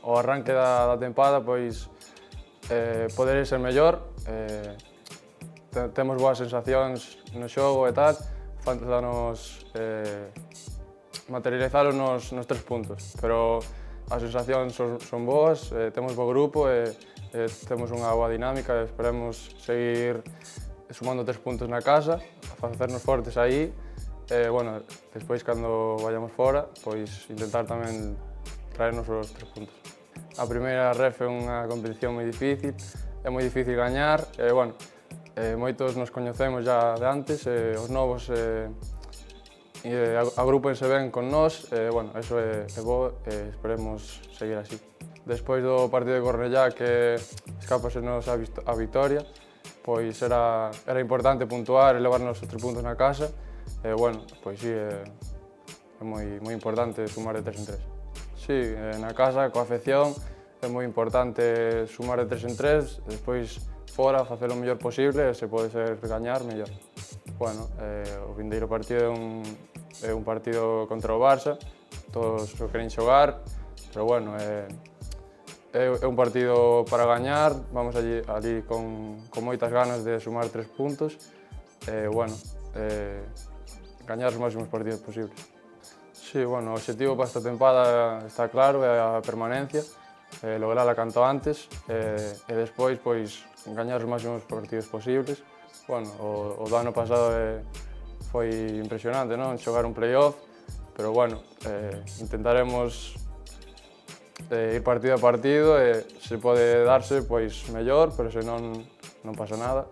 O arranque da tempada, pois, podería ser mellor. Temos boas sensacións no xogo e tal, faltanos materializalos nos 3 puntos, pero as sensacións son boas, temos bo grupo e temos unha boa dinámica e esperemos seguir sumando 3 puntos na casa, facernos fortes aí e, despois cando vayamos fora, pois intentar tamén traernos os 3 puntos. A primeira ref é unha competición moi difícil, é moi difícil gañar e, moitos nos coñecemos xa de antes e os novos agrúpense ben con nós e, eso é bo e esperemos seguir así. Despois do partido de Cornellá que escápasenos a vitoria, pois era importante puntuar e levarnos os 3 puntos na casa e, pois sí, é moi importante sumar de 3 en 3. Sí, na casa, coa afección, é moi importante sumar de 3 en 3, despois fora facer o mellor posible e se pode ser gañar, mellor. O vindeiro partido é un partido contra o Barça, todos o queren xogar, pero é un partido para gañar, vamos ali con moitas ganas de sumar 3 puntos e, gañar os máximos partidos posibles. Sí, o obxectivo para esta tempada está claro, é a permanencia, lograla canto antes e despois, pois, gañar os máximos partidos posibles. O do ano pasado foi impresionante, non? Xogar un play-off, pero, intentaremos ir partido a partido e se pode darse, pois, mellor, pero se non pasa nada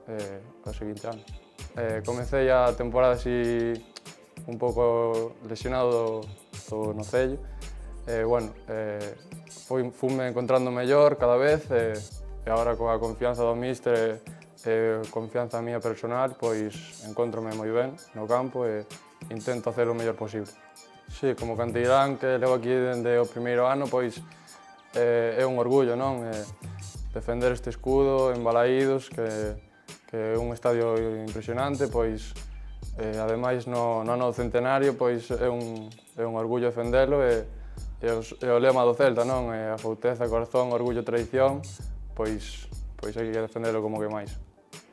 o seguinte ano. Comecei a temporada así un pouco lesionado do nocello e, fume encontrando mellor cada vez e agora coa confianza do míster e confianza mía personal, pois encontrome moi ben no campo e intento hacer o mellor posible. Sí, como canteirán que levo aquí dende o primeiro ano, pois é un orgullo, non? Defender este escudo en Balaídos, que é un estadio impresionante, pois ademais no ano do centenario, pois é un orgullo defendelo e o lema do Celta, non? A fouteza, corazón, orgullo, tradición, pois hai que defendelo como que máis.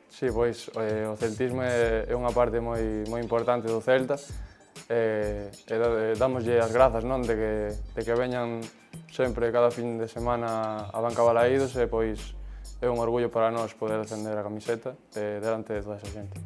Sí, pois o celtismo é unha parte moi importante do Celta e dámoslle as grazas, non? De que veñan sempre cada fin de semana a banca Balaídos e pois é un orgullo para nós poder defender a camiseta delante de toda esa xente.